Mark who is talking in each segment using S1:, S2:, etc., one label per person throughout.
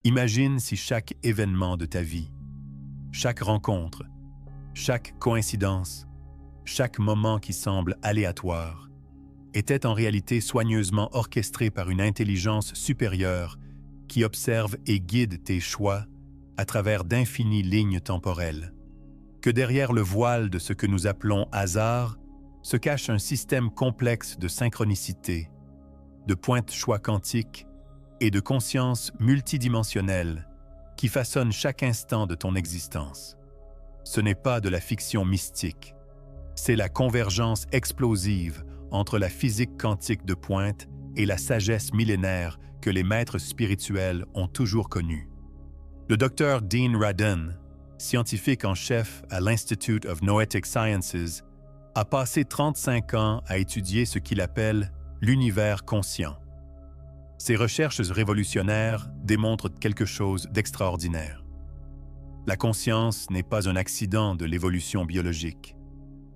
S1: Imagine si chaque événement de ta vie, chaque rencontre, chaque coïncidence, chaque moment qui semble aléatoire, était en réalité soigneusement orchestré par une intelligence supérieure qui observe et guide tes choix à travers d'infinies lignes temporelles. Que derrière le voile de ce que nous appelons hasard se cache un système complexe de synchronicité, de pointes choix quantiques et de conscience multidimensionnelle qui façonne chaque instant de ton existence. Ce n'est pas de la fiction mystique, c'est la convergence explosive entre la physique quantique de pointe et la sagesse millénaire que les maîtres spirituels ont toujours connue. Le docteur Dean Radin, scientifique en chef à l'Institute of Noetic Sciences, a passé 35 ans à étudier ce qu'il appelle l'univers conscient. Ses recherches révolutionnaires démontrent quelque chose d'extraordinaire. La conscience n'est pas un accident de l'évolution biologique.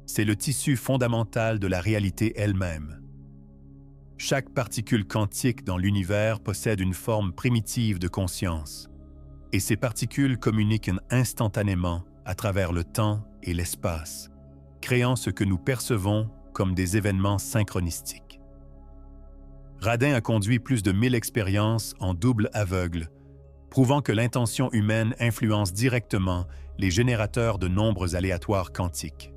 S1: C'est le tissu fondamental de la réalité elle-même. Chaque particule quantique dans l'univers possède une forme primitive de conscience, et ces particules communiquent instantanément à travers le temps et l'espace, créant ce que nous percevons comme des événements synchronistiques. Radin a conduit plus de 1000 expériences en double aveugle, prouvant que l'intention humaine influence directement les générateurs de nombres aléatoires quantiques.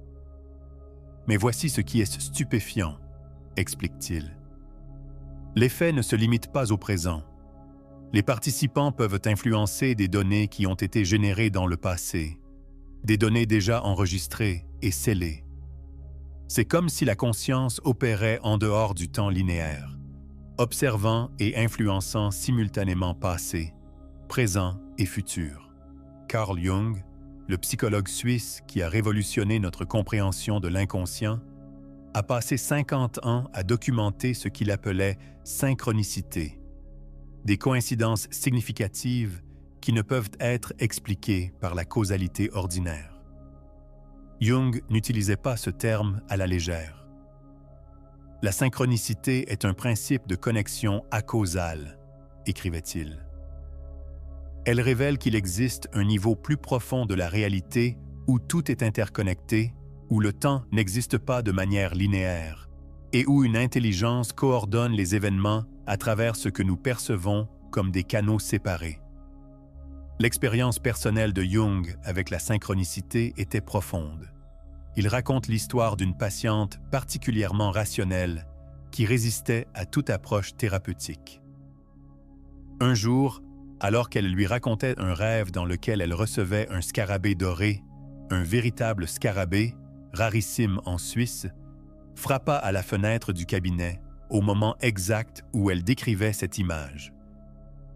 S1: Mais voici ce qui est stupéfiant, explique-t-il. L'effet ne se limite pas au présent. Les participants peuvent influencer des données qui ont été générées dans le passé, des données déjà enregistrées et scellées. C'est comme si la conscience opérait en dehors du temps linéaire, observant et influençant simultanément passé, présent et futur. Carl Jung, le psychologue suisse qui a révolutionné notre compréhension de l'inconscient, a passé 50 ans à documenter ce qu'il appelait synchronicité, des coïncidences significatives qui ne peuvent être expliquées par la causalité ordinaire. Jung n'utilisait pas ce terme à la légère. La synchronicité est un principe de connexion acausale, écrivait-il. Elle révèle qu'il existe un niveau plus profond de la réalité où tout est interconnecté, où le temps n'existe pas de manière linéaire et où une intelligence coordonne les événements à travers ce que nous percevons comme des canaux séparés. L'expérience personnelle de Jung avec la synchronicité était profonde. Il raconte l'histoire d'une patiente particulièrement rationnelle qui résistait à toute approche thérapeutique. Un jour, alors qu'elle lui racontait un rêve dans lequel elle recevait un scarabée doré, un véritable scarabée, rarissime en Suisse, frappa à la fenêtre du cabinet au moment exact où elle décrivait cette image.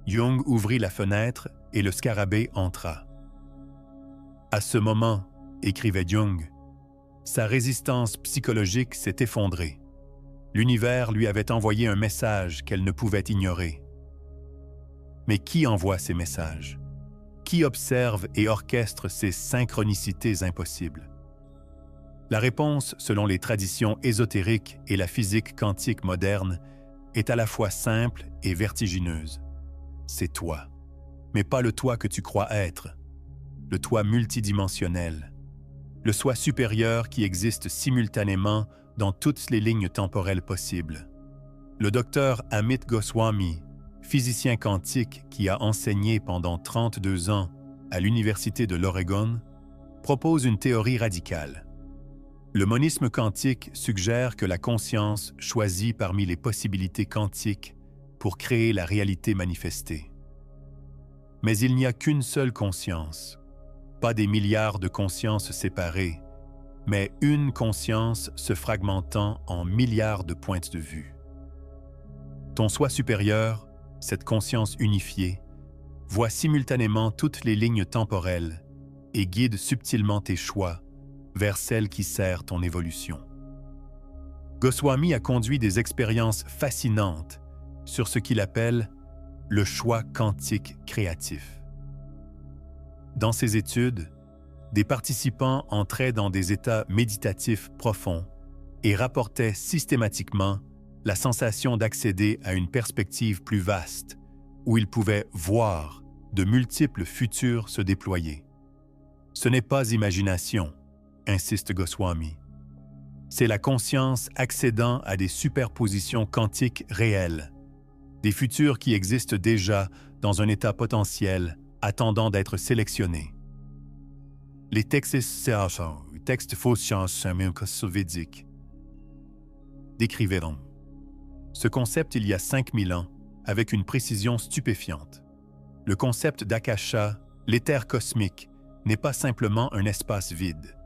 S1: Jung ouvrit la fenêtre et le scarabée entra. À ce moment, écrivait Jung, sa résistance psychologique s'est effondrée. L'univers lui avait envoyé un message qu'elle ne pouvait ignorer. Mais qui envoie ces messages? Qui observe et orchestre ces synchronicités impossibles? La réponse, selon les traditions ésotériques et la physique quantique moderne, est à la fois simple et vertigineuse. C'est toi, mais pas le toi que tu crois être, le toi multidimensionnel, le soi supérieur qui existe simultanément dans toutes les lignes temporelles possibles. Le docteur Amit Goswami, physicien quantique qui a enseigné pendant 32 ans à l'Université de l'Oregon, propose une théorie radicale. Le monisme quantique suggère que la conscience choisit parmi les possibilités quantiques pour créer la réalité manifestée. Mais il n'y a qu'une seule conscience, pas des milliards de consciences séparées, mais une conscience se fragmentant en milliards de points de vue. Ton soi supérieur, cette conscience unifiée, voit simultanément toutes les lignes temporelles et guide subtilement tes choix vers celle qui sert ton évolution. Goswami a conduit des expériences fascinantes sur ce qu'il appelle le choix quantique créatif. Dans ses études, des participants entraient dans des états méditatifs profonds et rapportaient systématiquement la sensation d'accéder à une perspective plus vaste, où ils pouvaient voir, de multiples futurs se déployer. Ce n'est pas imagination, insiste Goswami. C'est la conscience accédant à des superpositions quantiques réelles, des futurs qui existent déjà dans un état potentiel attendant d'être sélectionnés. Les textes soviétiques décriveront ce concept il y a 5000 ans avec une précision stupéfiante. Le concept d'Akasha, l'éther cosmique, n'est pas simplement un espace vide.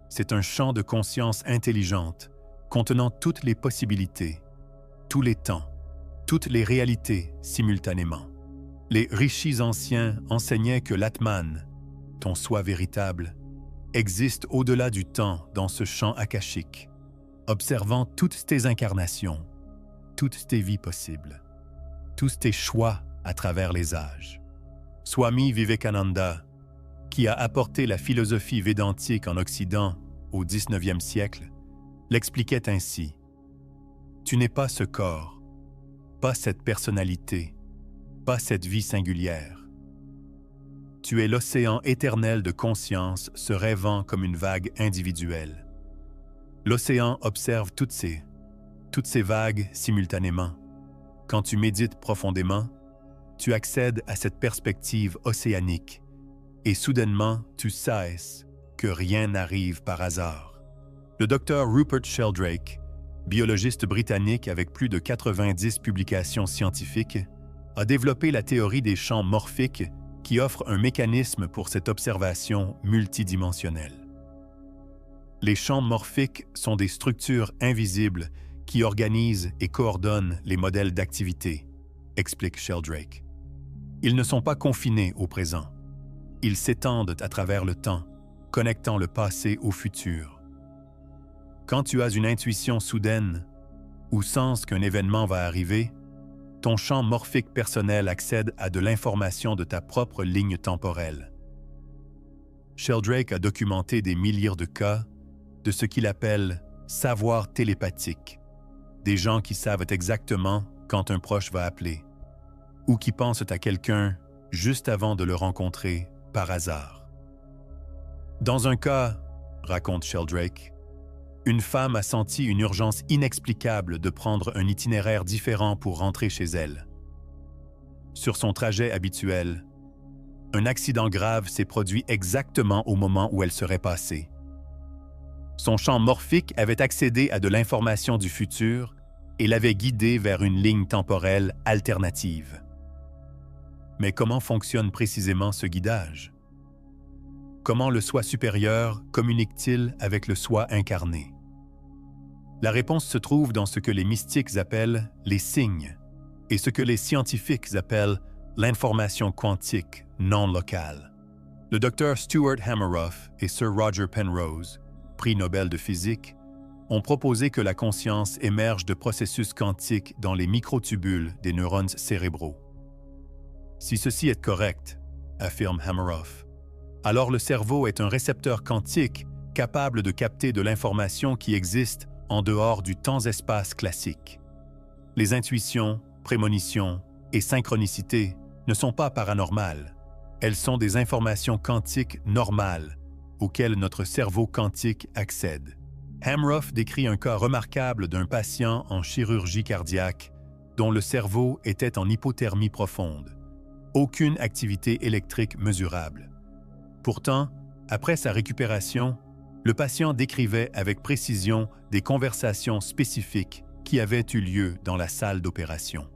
S1: C'est un champ de conscience intelligente, contenant toutes les possibilités, tous les temps, toutes les réalités simultanément. Les rishis anciens enseignaient que l'Atman, ton soi véritable, existe au-delà du temps dans ce champ akashique, observant toutes tes incarnations, toutes tes vies possibles, tous tes choix à travers les âges. Swami Vivekananda, qui a apporté la philosophie védantique en Occident au XIXe siècle, l'expliquait ainsi. Tu n'es pas ce corps, pas cette personnalité, pas cette vie singulière. Tu es l'océan éternel de conscience se rêvant comme une vague individuelle. L'océan observe toutes ces vagues simultanément. Quand tu médites profondément, tu accèdes à cette perspective océanique et soudainement tu sais que rien n'arrive par hasard. Le docteur Rupert Sheldrake, biologiste britannique avec plus de 90 publications scientifiques, a développé la théorie des champs morphiques qui offre un mécanisme pour cette observation multidimensionnelle. Les champs morphiques sont des structures invisibles qui organisent et coordonnent les modèles d'activité, explique Sheldrake. Ils ne sont pas confinés au présent. Ils s'étendent à travers le temps, connectant le passé au futur. Quand tu as une intuition soudaine ou sens qu'un événement va arriver, ton champ morphique personnel accède à de l'information de ta propre ligne temporelle. Sheldrake a documenté des milliers de cas de ce qu'il appelle « savoir télépathique », des gens qui savent exactement quand un proche va appeler, ou qui pensent à quelqu'un juste avant de le rencontrer par hasard. Dans un cas, raconte Sheldrake, une femme a senti une urgence inexplicable de prendre un itinéraire différent pour rentrer chez elle. Sur son trajet habituel, un accident grave s'est produit exactement au moment où elle serait passée. Son champ morphique avait accédé à de l'information du futur et l'avait guidée vers une ligne temporelle alternative. Mais comment fonctionne précisément ce guidage? Comment le soi supérieur communique-t-il avec le soi incarné? La réponse se trouve dans ce que les mystiques appellent les signes et ce que les scientifiques appellent l'information quantique non locale. Le docteur Stuart Hameroff et Sir Roger Penrose, prix Nobel de physique, ont proposé que la conscience émerge de processus quantiques dans les microtubules des neurones cérébraux. Si ceci est correct, affirme Hameroff, alors le cerveau est un récepteur quantique capable de capter de l'information qui existe en dehors du temps-espace classique. Les intuitions, prémonitions et synchronicités ne sont pas paranormales. Elles sont des informations quantiques normales auxquelles notre cerveau quantique accède. Hameroff décrit un cas remarquable d'un patient en chirurgie cardiaque dont le cerveau était en hypothermie profonde. Aucune activité électrique mesurable. Pourtant, après sa récupération, le patient décrivait avec précision des conversations spécifiques qui avaient eu lieu dans la salle d'opération.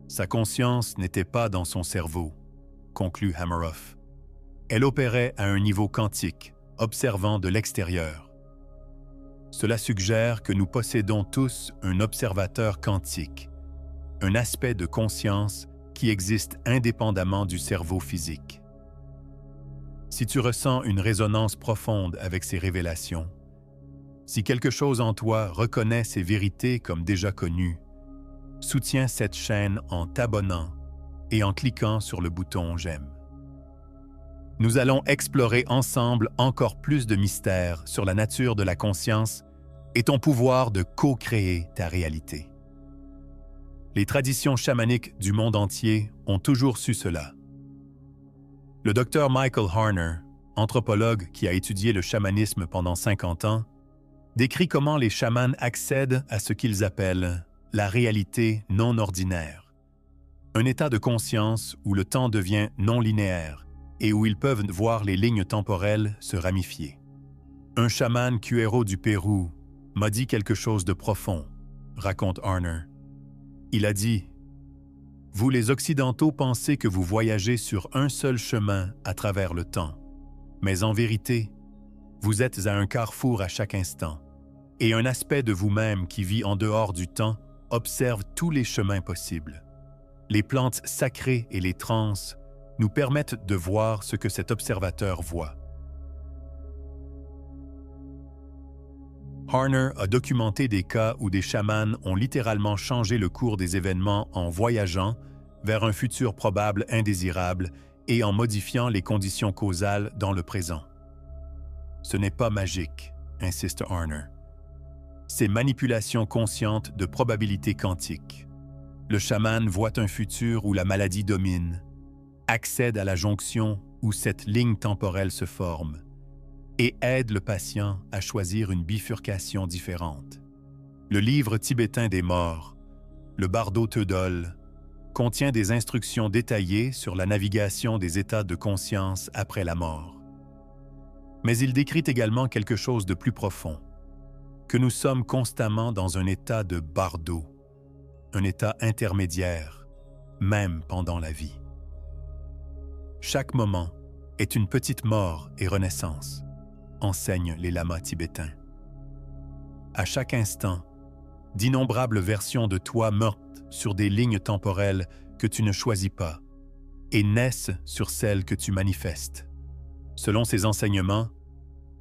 S1: Sa conscience n'était pas dans son cerveau, conclut Hameroff. Elle opérait à un niveau quantique, observant de l'extérieur. Cela suggère que nous possédons tous un observateur quantique, un aspect de conscience qui existe indépendamment du cerveau physique. Si tu ressens une résonance profonde avec ces révélations, si quelque chose en toi reconnaît ces vérités comme déjà connues, soutiens cette chaîne en t'abonnant et en cliquant sur le bouton « J'aime ». Nous allons explorer ensemble encore plus de mystères sur la nature de la conscience et ton pouvoir de co-créer ta réalité. Les traditions chamaniques du monde entier ont toujours su cela. Le docteur Michael Harner, anthropologue qui a étudié le chamanisme pendant 50 ans, décrit comment les chamans accèdent à ce qu'ils appellent la réalité non ordinaire, un état de conscience où le temps devient non linéaire et où ils peuvent voir les lignes temporelles se ramifier. Un chaman cuero du Pérou m'a dit quelque chose de profond, raconte Harner. Il a dit « Vous les Occidentaux pensez que vous voyagez sur un seul chemin à travers le temps, mais en vérité, vous êtes à un carrefour à chaque instant, et un aspect de vous-même qui vit en dehors du temps observe tous les chemins possibles. Les plantes sacrées et les transes nous permettent de voir ce que cet observateur voit. » Harner a documenté des cas où des chamans ont littéralement changé le cours des événements en voyageant vers un futur probable indésirable et en modifiant les conditions causales dans le présent. Ce n'est pas magique, insiste Harner. C'est manipulation consciente de probabilité quantique. Le chaman voit un futur où la maladie domine, accède à la jonction où cette ligne temporelle se forme, et aide le patient à choisir une bifurcation différente. Le livre tibétain des morts, le Bardo Thodol, contient des instructions détaillées sur la navigation des états de conscience après la mort. Mais il décrit également quelque chose de plus profond, que nous sommes constamment dans un état de bardo, un état intermédiaire, même pendant la vie. Chaque moment est une petite mort et renaissance, enseignent les lamas tibétains. À chaque instant, d'innombrables versions de toi meurent sur des lignes temporelles que tu ne choisis pas et naissent sur celles que tu manifestes. Selon ces enseignements,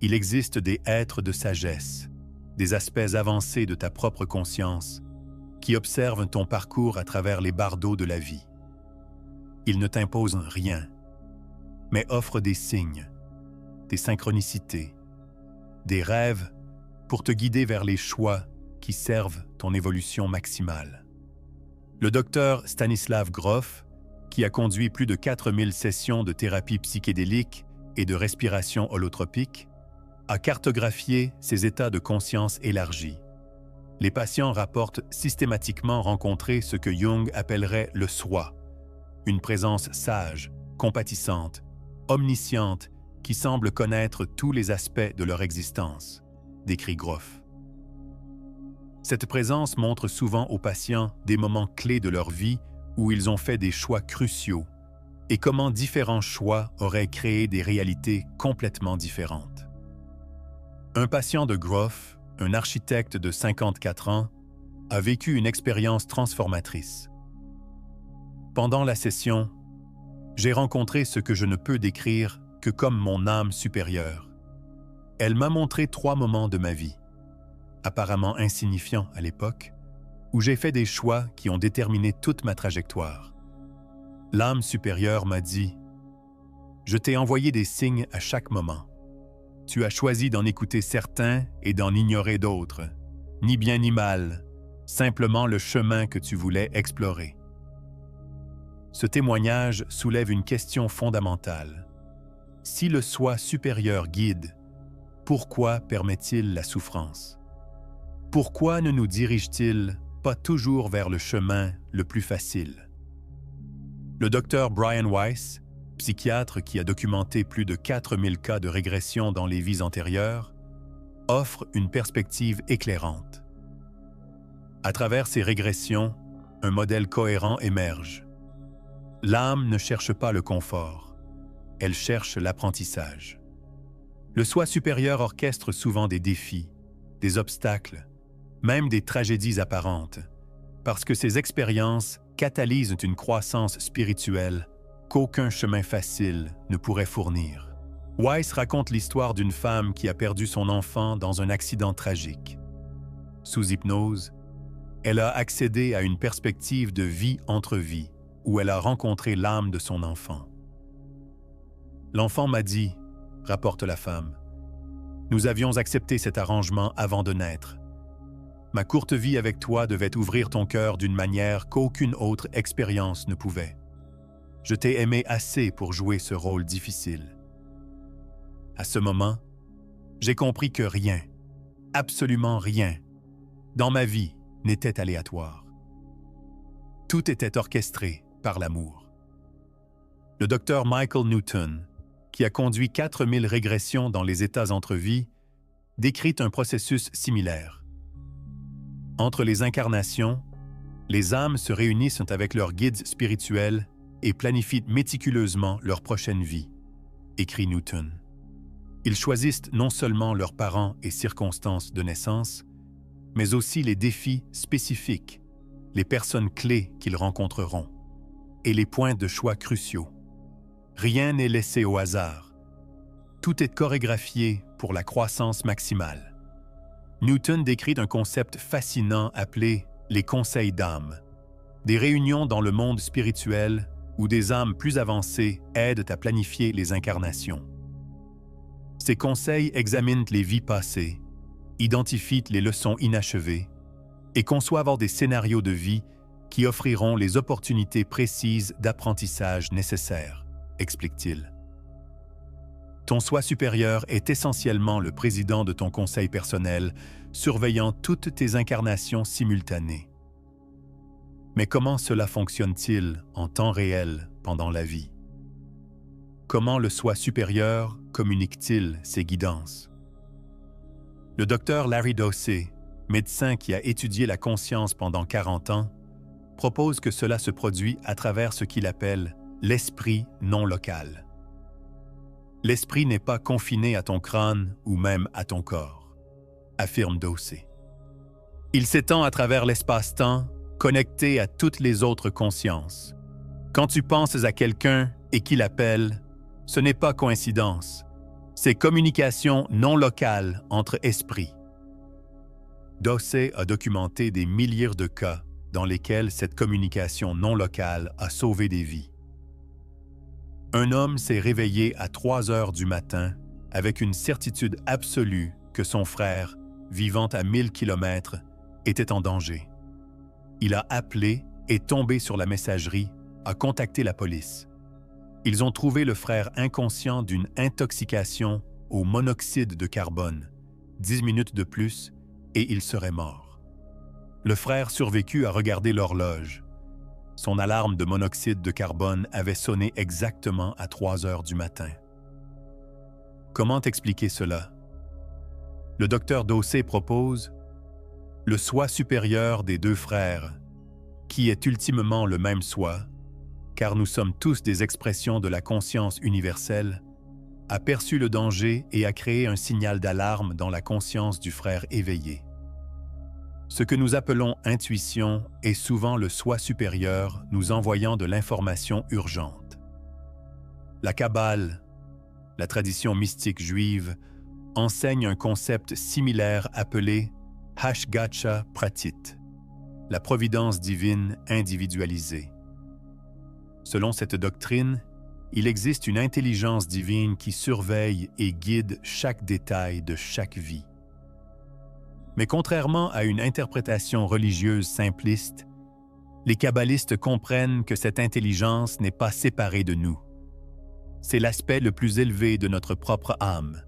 S1: il existe des êtres de sagesse, des aspects avancés de ta propre conscience qui observent ton parcours à travers les bardeaux de la vie. Ils ne t'imposent rien, mais offrent des signes, des synchronicités, des rêves pour te guider vers les choix qui servent ton évolution maximale. Le docteur Stanislav Grof, qui a conduit plus de 4000 sessions de thérapie psychédélique et de respiration holotropique, a cartographié ces états de conscience élargis. Les patients rapportent systématiquement rencontrer ce que Jung appellerait le soi, une présence sage, compatissante, omnisciente qui semble connaître tous les aspects de leur existence, décrit Grof. Cette présence montre souvent aux patients des moments clés de leur vie où ils ont fait des choix cruciaux et comment différents choix auraient créé des réalités complètement différentes. Un patient de Grof, un architecte de 54 ans, a vécu une expérience transformatrice. Pendant la session, j'ai rencontré ce que je ne peux décrire que comme mon âme supérieure. Elle m'a montré 3 moments de ma vie, apparemment insignifiants à l'époque, où j'ai fait des choix qui ont déterminé toute ma trajectoire. L'âme supérieure m'a dit « Je t'ai envoyé des signes à chaque moment. Tu as choisi d'en écouter certains et d'en ignorer d'autres, ni bien ni mal, simplement le chemin que tu voulais explorer. » Ce témoignage soulève une question fondamentale. Si le soi supérieur guide, pourquoi permet-il la souffrance? Pourquoi ne nous dirige-t-il pas toujours vers le chemin le plus facile? Le docteur Brian Weiss, psychiatre qui a documenté plus de 4000 cas de régression dans les vies antérieures, offre une perspective éclairante. À travers ces régressions, un modèle cohérent émerge. L'âme ne cherche pas le confort, elle cherche l'apprentissage. Le soi supérieur orchestre souvent des défis, des obstacles, même des tragédies apparentes, parce que ces expériences catalysent une croissance spirituelle qu'aucun chemin facile ne pourrait fournir. Weiss raconte l'histoire d'une femme qui a perdu son enfant dans un accident tragique. Sous hypnose, elle a accédé à une perspective de vie entre vies, où elle a rencontré l'âme de son enfant. L'enfant m'a dit, rapporte la femme, nous avions accepté cet arrangement avant de naître. Ma courte vie avec toi devait ouvrir ton cœur d'une manière qu'aucune autre expérience ne pouvait. Je t'ai aimé assez pour jouer ce rôle difficile. À ce moment, j'ai compris que rien, absolument rien, dans ma vie n'était aléatoire. Tout était orchestré par l'amour. Le docteur Michael Newton, qui a conduit 4000 régressions dans les états entre vies, décrit un processus similaire. Entre les incarnations, les âmes se réunissent avec leurs guides spirituels et planifient méticuleusement leur prochaine vie, écrit Newton. Ils choisissent non seulement leurs parents et circonstances de naissance, mais aussi les défis spécifiques, les personnes clés qu'ils rencontreront, et les points de choix cruciaux. Rien n'est laissé au hasard. Tout est chorégraphié pour la croissance maximale. Newton décrit un concept fascinant appelé les conseils d'âme, des réunions dans le monde spirituel où des âmes plus avancées aident à planifier les incarnations. Ces conseils examinent les vies passées, identifient les leçons inachevées et conçoivent des scénarios de vie qui offriront les opportunités précises d'apprentissage nécessaires, explique-t-il. Ton soi supérieur est essentiellement le président de ton conseil personnel, surveillant toutes tes incarnations simultanées. Mais comment cela fonctionne-t-il en temps réel pendant la vie? Comment le soi supérieur communique-t-il ses guidances? Le docteur Larry Dossey, médecin qui a étudié la conscience pendant 40 ans, propose que cela se produit à travers ce qu'il appelle l'esprit non local. L'esprit n'est pas confiné à ton crâne ou même à ton corps, affirme Dossey. Il s'étend à travers l'espace-temps, connecté à toutes les autres consciences. Quand tu penses à quelqu'un et qu'il appelle, ce n'est pas coïncidence, c'est communication non locale entre esprits. Dossey a documenté des milliers de cas dans lesquels cette communication non locale a sauvé des vies. Un homme s'est réveillé à 3 heures du matin avec une certitude absolue que son frère, vivant à 1000 km, était en danger. Il a appelé et tombé sur la messagerie, a contacté la police. Ils ont trouvé le frère inconscient d'une intoxication au monoxyde de carbone. 10 minutes de plus et il serait mort. Le frère survécu a regardé l'horloge. Son alarme de monoxyde de carbone avait sonné exactement à 3 heures du matin. Comment expliquer cela? Le docteur Dossey propose le soi supérieur des deux frères, qui est ultimement le même soi, car nous sommes tous des expressions de la conscience universelle, a perçu le danger et a créé un signal d'alarme dans la conscience du frère éveillé. Ce que nous appelons intuition est souvent le soi supérieur nous envoyant de l'information urgente. La Kabbale, la tradition mystique juive, enseigne un concept similaire appelé Hashgacha Pratit, la providence divine individualisée. Selon cette doctrine, il existe une intelligence divine qui surveille et guide chaque détail de chaque vie. Mais contrairement à une interprétation religieuse simpliste, les kabbalistes comprennent que cette intelligence n'est pas séparée de nous. C'est l'aspect le plus élevé de notre propre âme.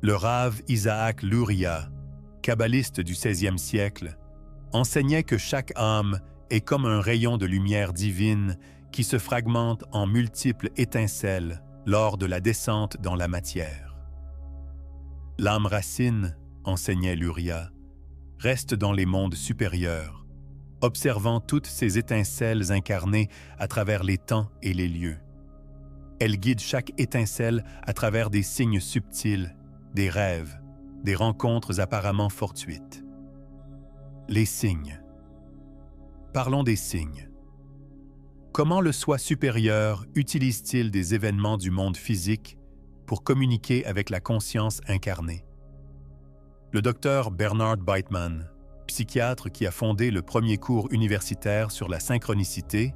S1: Le Rav Isaac Luria, kabbaliste du XVIe siècle, enseignait que chaque âme est comme un rayon de lumière divine qui se fragmente en multiples étincelles lors de la descente dans la matière. L'âme racine, enseignait Luria, reste dans les mondes supérieurs, observant toutes ces étincelles incarnées à travers les temps et les lieux. Elle guide chaque étincelle à travers des signes subtils, des rêves, des rencontres apparemment fortuites. Les signes. Parlons des signes. Comment le soi supérieur utilise-t-il des événements du monde physique pour communiquer avec la conscience incarnée? Le docteur Bernard Beitman, psychiatre qui a fondé le premier cours universitaire sur la synchronicité,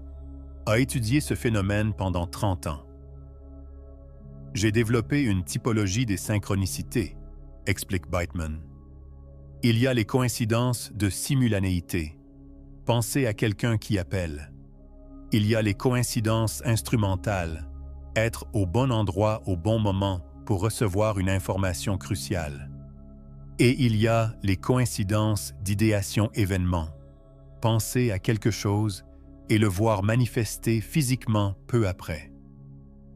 S1: a étudié ce phénomène pendant 30 ans. J'ai développé une typologie des synchronicités, explique Beitman. Il y a les coïncidences de simultanéité. Pensez à quelqu'un qui appelle. Il y a les coïncidences instrumentales, être au bon endroit au bon moment pour recevoir une information cruciale. Et il y a les coïncidences d'idéation-événement, penser à quelque chose et le voir manifester physiquement peu après.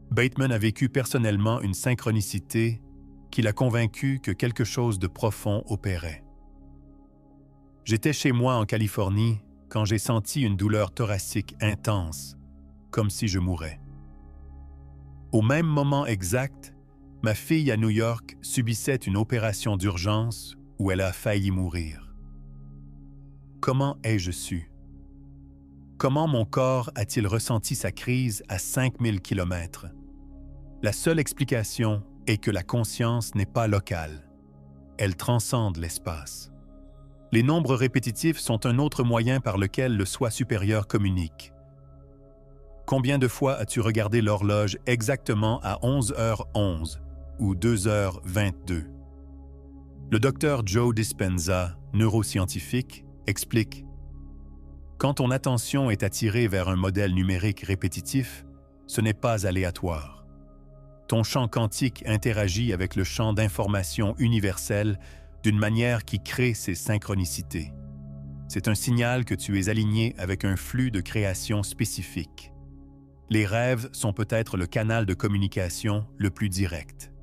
S1: Bateman a vécu personnellement une synchronicité qui l'a convaincu que quelque chose de profond opérait. J'étais chez moi en Californie quand j'ai senti une douleur thoracique intense, comme si je mourais. Au même moment exact, ma fille à New York subissait une opération d'urgence où elle a failli mourir. Comment ai-je su? Comment mon corps a-t-il ressenti sa crise à 5000 km? La seule explication est que la conscience n'est pas locale. Elle transcende l'espace. Les nombres répétitifs sont un autre moyen par lequel le soi supérieur communique. Combien de fois as-tu regardé l'horloge exactement à 11h11 ou 2h22? Le docteur Joe Dispenza, neuroscientifique, explique: quand ton attention est attirée vers un modèle numérique répétitif, ce n'est pas aléatoire. Ton champ quantique interagit avec le champ d'information universel d'une manière qui crée ces synchronicités. C'est un signal que tu es aligné avec un flux de création spécifique. Les rêves sont peut-être le canal de communication le plus direct.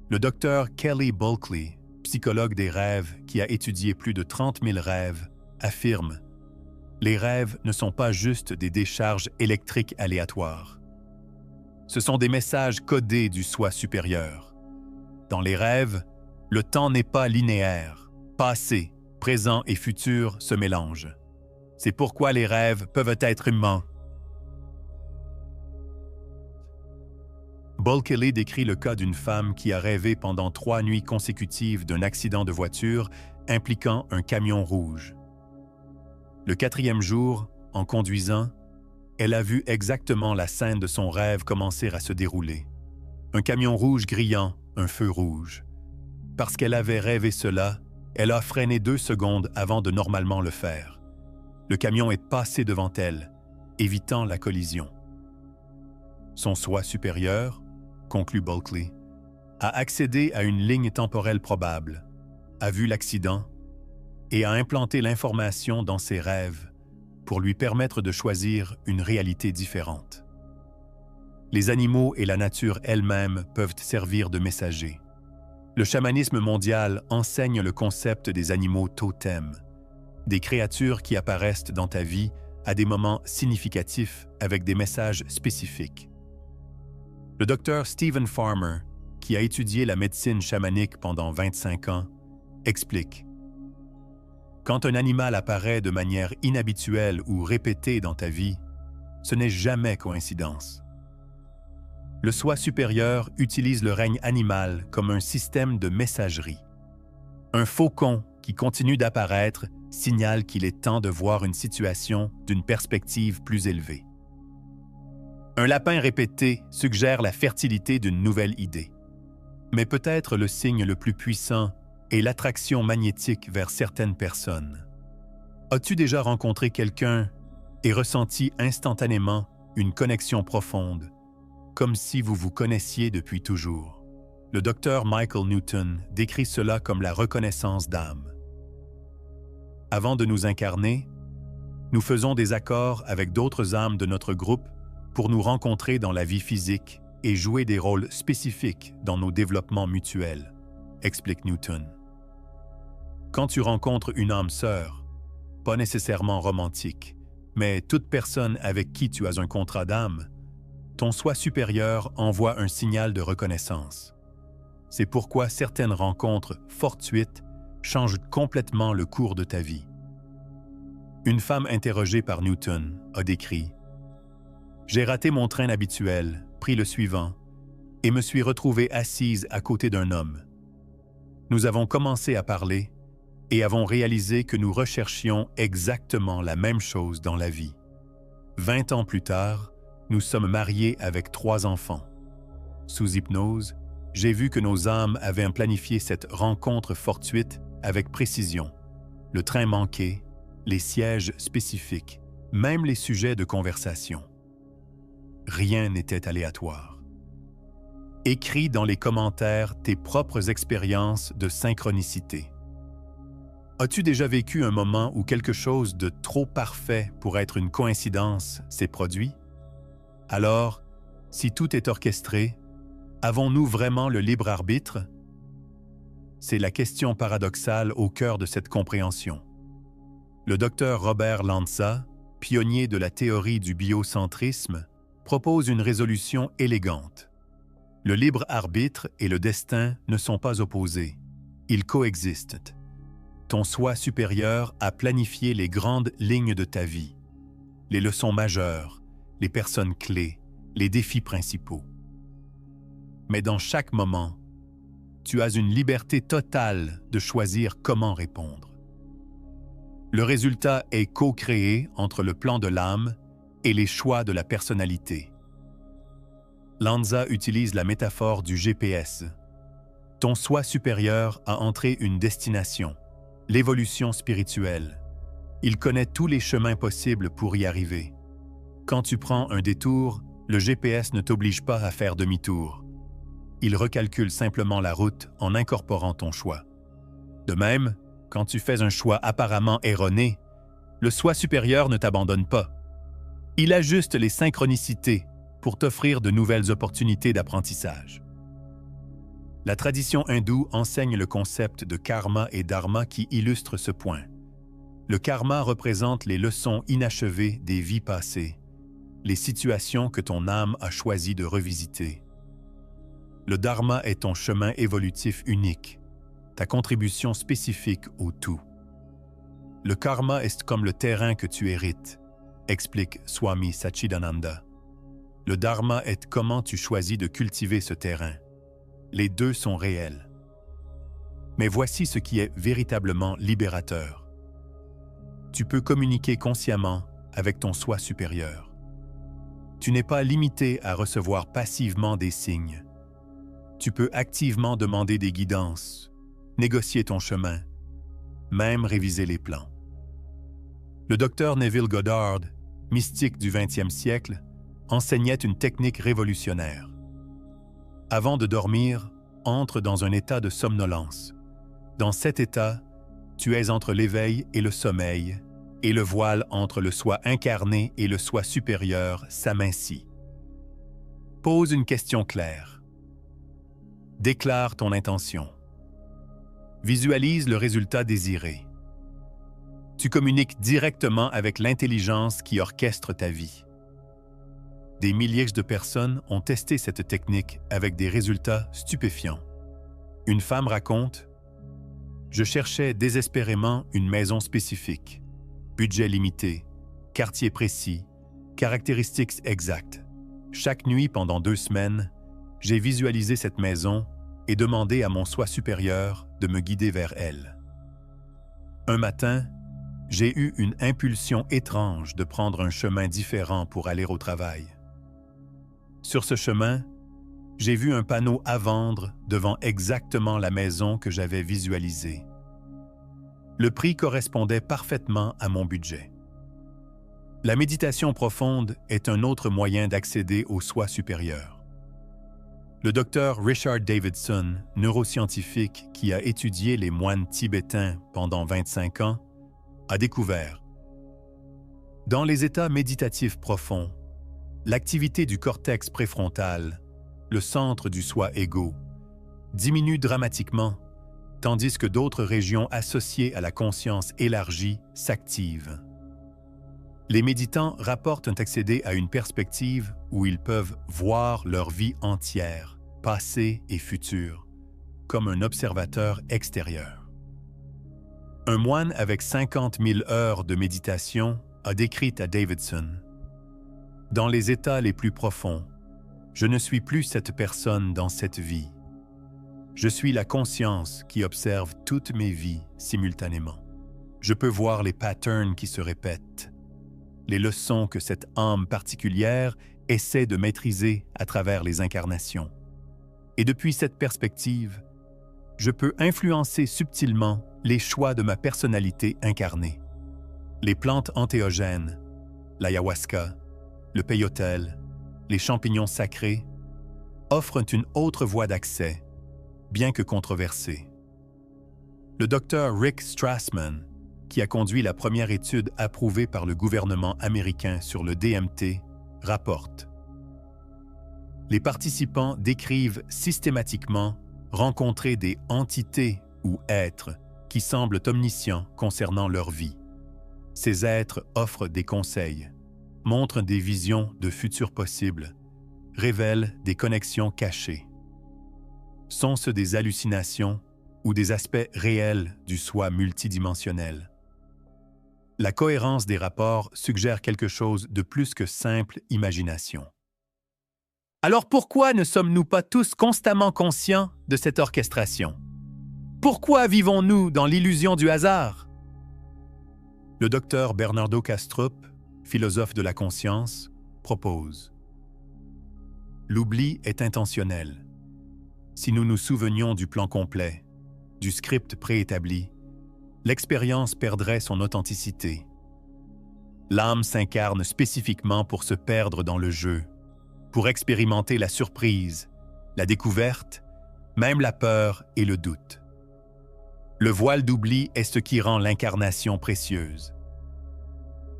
S1: Le docteur Kelly Bulkley, psychologue des rêves qui a étudié plus de 30 000 rêves, affirme: les rêves ne sont pas juste des décharges électriques aléatoires. Ce sont des messages codés du soi supérieur. Dans les rêves, le temps n'est pas linéaire. Passé, présent et futur se mélangent. C'est pourquoi les rêves peuvent être humains. Bulkley décrit le cas d'une femme qui a rêvé pendant 3 nuits consécutives d'un accident de voiture impliquant un camion rouge. Le 4e jour, en conduisant, elle a vu exactement la scène de son rêve commencer à se dérouler. Un camion rouge grillant, un feu rouge. Parce qu'elle avait rêvé cela, elle a freiné 2 secondes avant de normalement le faire. Le camion est passé devant elle, évitant la collision. Son soi supérieur, conclut Bulkley, a accédé à une ligne temporelle probable, a vu l'accident et a implanté l'information dans ses rêves pour lui permettre de choisir une réalité différente. Les animaux et la nature elle-même peuvent servir de messagers. Le chamanisme mondial enseigne le concept des animaux totems, des créatures qui apparaissent dans ta vie à des moments significatifs avec des messages spécifiques. Le docteur Stephen Farmer, qui a étudié la médecine chamanique pendant 25 ans, explique: quand un animal apparaît de manière inhabituelle ou répétée dans ta vie, ce n'est jamais coïncidence. Le soi supérieur utilise le règne animal comme un système de messagerie. Un faucon qui continue d'apparaître signale qu'il est temps de voir une situation d'une perspective plus élevée. Un lapin répété suggère la fertilité d'une nouvelle idée. Mais peut-être le signe le plus puissant est l'attraction magnétique vers certaines personnes. As-tu déjà rencontré quelqu'un et ressenti instantanément une connexion profonde, comme si vous vous connaissiez depuis toujours? Le docteur Michael Newton décrit cela comme la reconnaissance d'âme. Avant de nous incarner, nous faisons des accords avec d'autres âmes de notre groupe pour nous rencontrer dans la vie physique et jouer des rôles spécifiques dans nos développements mutuels, explique Newton. Quand tu rencontres une âme sœur, pas nécessairement romantique, mais toute personne avec qui tu as un contrat d'âme, ton soi supérieur envoie un signal de reconnaissance. C'est pourquoi certaines rencontres fortuites changent complètement le cours de ta vie. Une femme interrogée par Newton a décrit: « J'ai raté mon train habituel, pris le suivant, et me suis retrouvée assise à côté d'un homme. Nous avons commencé à parler et avons réalisé que nous recherchions exactement la même chose dans la vie. 20 ans plus tard, nous sommes mariés avec 3 enfants. Sous hypnose, j'ai vu que nos âmes avaient planifié cette rencontre fortuite avec précision. Le train manqué, les sièges spécifiques, même les sujets de conversation. rien n'était aléatoire. Écris dans les commentaires tes propres expériences de synchronicité. As-tu déjà vécu un moment où quelque chose de trop parfait pour être une coïncidence s'est produit? Alors, si tout est orchestré, avons-nous vraiment le libre arbitre? C'est la question paradoxale au cœur de cette compréhension. Le docteur Robert Lanza, pionnier de la théorie du biocentrisme, propose une résolution élégante. Le libre arbitre et le destin ne sont pas opposés, ils coexistent. Ton soi supérieur a planifié les grandes lignes de ta vie, les leçons majeures, les personnes clés, les défis principaux. Mais dans chaque moment, tu as une liberté totale de choisir comment répondre. Le résultat est co-créé entre le plan de l'âme et les choix de la personnalité. Lanza utilise la métaphore du GPS. Ton soi supérieur a entré une destination, l'évolution spirituelle. Il connaît tous les chemins possibles pour y arriver. Quand tu prends un détour, le GPS ne t'oblige pas à faire demi-tour. Il recalcule simplement la route en incorporant ton choix. De même, quand tu fais un choix apparemment erroné, le soi supérieur ne t'abandonne pas. Il ajuste les synchronicités pour t'offrir de nouvelles opportunités d'apprentissage. La tradition hindoue enseigne le concept de karma et dharma qui illustre ce point. Le karma représente les leçons inachevées des vies passées, les situations que ton âme a choisi de revisiter. Le dharma est ton chemin évolutif unique, ta contribution spécifique au tout. Le karma est comme le terrain que tu hérites, explique Swami Satchidananda. Le dharma est comment tu choisis de cultiver ce terrain. Les deux sont réels. Mais voici ce qui est véritablement libérateur. Tu peux communiquer consciemment avec ton soi supérieur. Tu n'es pas limité à recevoir passivement des signes. Tu peux activement demander des guidances, négocier ton chemin, même réviser les plans. Le docteur Neville Goddard, mystique du 20e siècle, enseignait une technique révolutionnaire. Avant de dormir, entre dans un état de somnolence. Dans cet état, tu es entre l'éveil et le sommeil, et le voile entre le soi incarné et le soi supérieur s'amincit. Pose une question claire. Déclare ton intention. Visualise le résultat désiré. Tu communiques directement avec l'intelligence qui orchestre ta vie. Des milliers de personnes ont testé cette technique avec des résultats stupéfiants. Une femme raconte « Je cherchais désespérément une maison spécifique, budget limité, quartier précis, caractéristiques exactes. Chaque nuit pendant 2 semaines, j'ai visualisé cette maison et demandé à mon soi supérieur de me guider vers elle. Un matin, j'ai eu une impulsion étrange de prendre un chemin différent pour aller au travail. Sur ce chemin, j'ai vu un panneau à vendre devant exactement la maison que j'avais visualisée. Le prix correspondait parfaitement à mon budget. La méditation profonde est un autre moyen d'accéder au soi supérieur. Le docteur Richard Davidson, neuroscientifique qui a étudié les moines tibétains pendant 25 ans, a découvert. Dans les états méditatifs profonds, l'activité du cortex préfrontal, le centre du soi égo, diminue dramatiquement, tandis que d'autres régions associées à la conscience élargie s'activent. Les méditants rapportent accéder à une perspective où ils peuvent voir leur vie entière, passée et future, comme un observateur extérieur. Un moine avec 50 000 heures de méditation a décrit à Davidson « Dans les états les plus profonds, je ne suis plus cette personne dans cette vie. Je suis la conscience qui observe toutes mes vies simultanément. Je peux voir les patterns qui se répètent, les leçons que cette âme particulière essaie de maîtriser à travers les incarnations. Et depuis cette perspective, je peux influencer subtilement les choix de ma personnalité incarnée. Les plantes entéogènes, l'ayahuasca, le peyote, les champignons sacrés, offrent une autre voie d'accès, bien que controversée. Le docteur Rick Strassman, qui a conduit la première étude approuvée par le gouvernement américain sur le DMT, rapporte: les participants décrivent systématiquement rencontrer des entités ou êtres qui semblent omniscients concernant leur vie. Ces êtres offrent des conseils, montrent des visions de futurs possibles, révèlent des connexions cachées. Sont-ce des hallucinations ou des aspects réels du soi multidimensionnel? La cohérence des rapports suggère quelque chose de plus que simple imagination. Alors pourquoi ne sommes-nous pas tous constamment conscients de cette orchestration? Pourquoi vivons-nous dans l'illusion du hasard? Le docteur Bernardo Kastrup, philosophe de la conscience, propose: l'oubli est intentionnel. Si nous nous souvenions du plan complet, du script préétabli, l'expérience perdrait son authenticité. L'âme s'incarne spécifiquement pour se perdre dans le jeu, pour expérimenter la surprise, la découverte, même la peur et le doute. Le voile d'oubli est ce qui rend l'incarnation précieuse.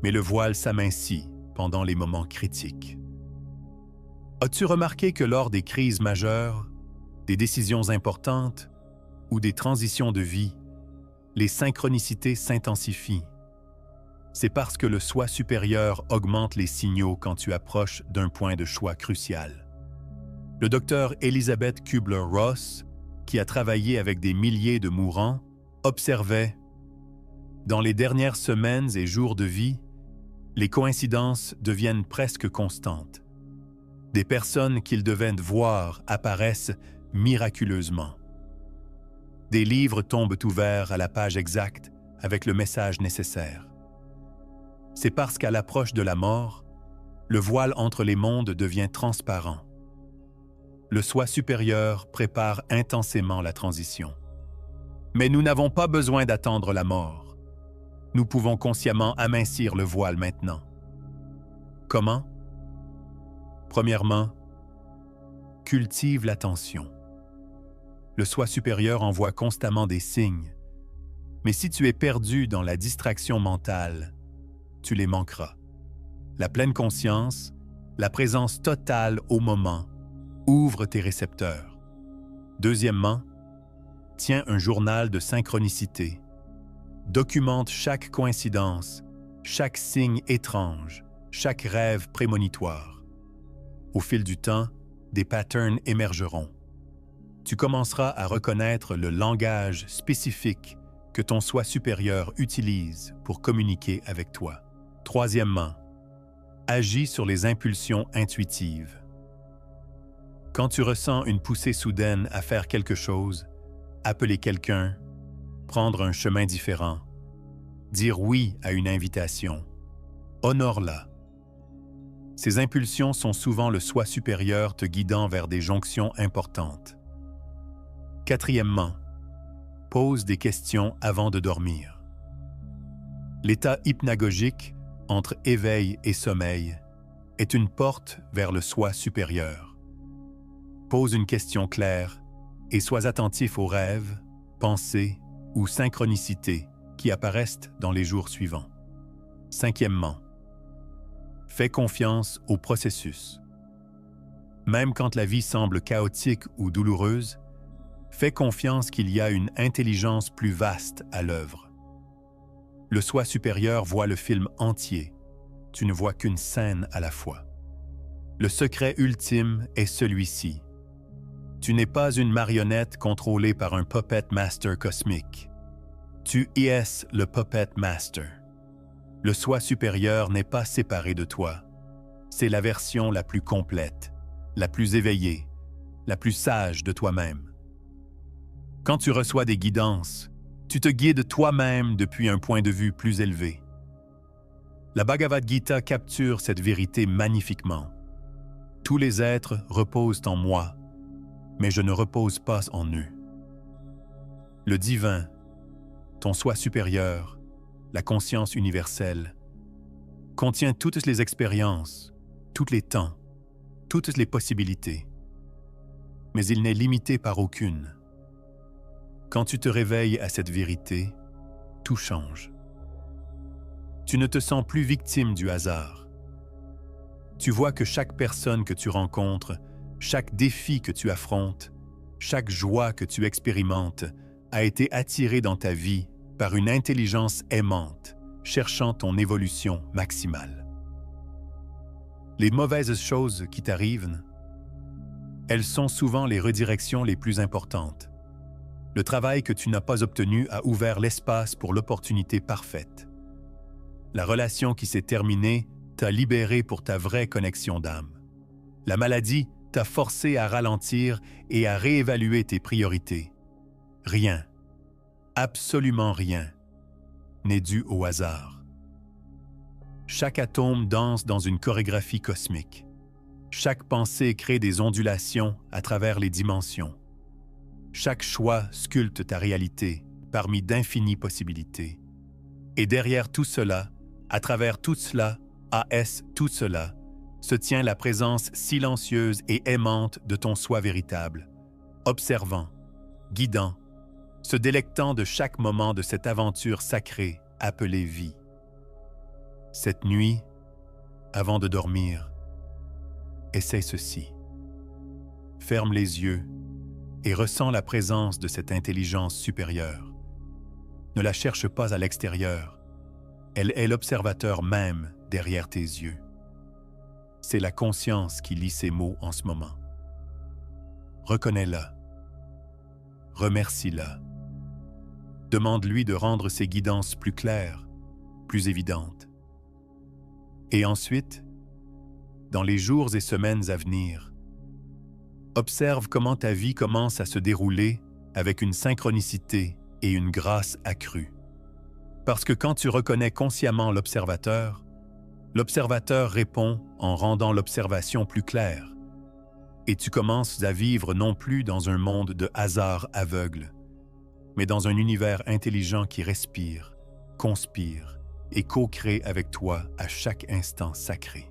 S1: Mais le voile s'amincit pendant les moments critiques. As-tu remarqué que lors des crises majeures, des décisions importantes ou des transitions de vie, les synchronicités s'intensifient? C'est parce que le soi supérieur augmente les signaux quand tu approches d'un point de choix crucial. Le docteur Elizabeth Kubler-Ross, qui a travaillé avec des milliers de mourants, observait: dans les dernières semaines et jours de vie, les coïncidences deviennent presque constantes. Des personnes qu'ils devaient voir apparaissent miraculeusement. Des livres tombent ouverts à la page exacte avec le message nécessaire. C'est parce qu'à l'approche de la mort, le voile entre les mondes devient transparent. Le soi supérieur prépare intensément la transition. Mais nous n'avons pas besoin d'attendre la mort. Nous pouvons consciemment amincir le voile maintenant. Comment? Premièrement, cultive l'attention. Le soi supérieur envoie constamment des signes. Mais si tu es perdu dans la distraction mentale, tu les manqueras. La pleine conscience, la présence totale au moment, ouvre tes récepteurs. Deuxièmement, tiens un journal de synchronicité. Documente chaque coïncidence, chaque signe étrange, chaque rêve prémonitoire. Au fil du temps, des patterns émergeront. Tu commenceras à reconnaître le langage spécifique que ton soi supérieur utilise pour communiquer avec toi. Troisièmement, agis sur les impulsions intuitives. Quand tu ressens une poussée soudaine à faire quelque chose, appeler quelqu'un, prendre un chemin différent, dire oui à une invitation, honore-la. Ces impulsions sont souvent le soi supérieur te guidant vers des jonctions importantes. Quatrièmement, pose des questions avant de dormir. L'état hypnagogique, entre éveil et sommeil, est une porte vers le soi supérieur. Pose une question claire et sois attentif aux rêves, pensées ou synchronicités qui apparaissent dans les jours suivants. Cinquièmement, fais confiance au processus. Même quand la vie semble chaotique ou douloureuse, fais confiance qu'il y a une intelligence plus vaste à l'œuvre. Le soi supérieur voit le film entier. Tu ne vois qu'une scène à la fois. Le secret ultime est celui-ci. Tu n'es pas une marionnette contrôlée par un puppet master cosmique. Tu es le puppet master. Le soi supérieur n'est pas séparé de toi. C'est la version la plus complète, la plus éveillée, la plus sage de toi-même. Quand tu reçois des guidances, tu te guides toi-même depuis un point de vue plus élevé. La Bhagavad Gita capture cette vérité magnifiquement. Tous les êtres reposent en moi, mais je ne repose pas en eux. Le divin, ton soi supérieur, la conscience universelle, contient toutes les expériences, tous les temps. toutes les possibilités. Mais il n'est limité par aucune. Quand tu te réveilles à cette vérité, tout change. Tu ne te sens plus victime du hasard. Tu vois que chaque personne que tu rencontres, chaque défi que tu affrontes, chaque joie que tu expérimentes a été attirée dans ta vie par une intelligence aimante, cherchant ton évolution maximale. Les mauvaises choses qui t'arrivent, elles sont souvent les redirections les plus importantes. Le travail que tu n'as pas obtenu a ouvert l'espace pour l'opportunité parfaite. La relation qui s'est terminée t'a libéré pour ta vraie connexion d'âme. La maladie t'a forcé à ralentir et à réévaluer tes priorités. Rien, absolument rien, n'est dû au hasard. Chaque atome danse dans une chorégraphie cosmique. Chaque pensée crée des ondulations à travers les dimensions. Chaque choix sculpte ta réalité parmi d'infinies possibilités. Et derrière tout cela, à travers tout cela, tout cela, se tient la présence silencieuse et aimante de ton soi véritable, observant, guidant, se délectant de chaque moment de cette aventure sacrée appelée vie. Cette nuit, avant de dormir, essaie ceci. Ferme les yeux et ressens la présence de cette intelligence supérieure. Ne la cherche pas à l'extérieur. Elle est l'observateur même derrière tes yeux. C'est la conscience qui lit ces mots en ce moment. Reconnais-la. Remercie-la. Demande-lui de rendre ses guidances plus claires, plus évidentes. Et ensuite, dans les jours et semaines à venir, observe comment ta vie commence à se dérouler avec une synchronicité et une grâce accrue. Parce que quand tu reconnais consciemment l'observateur répond en rendant l'observation plus claire. Et tu commences à vivre non plus dans un monde de hasard aveugle, mais dans un univers intelligent qui respire, conspire et co-crée avec toi à chaque instant sacré.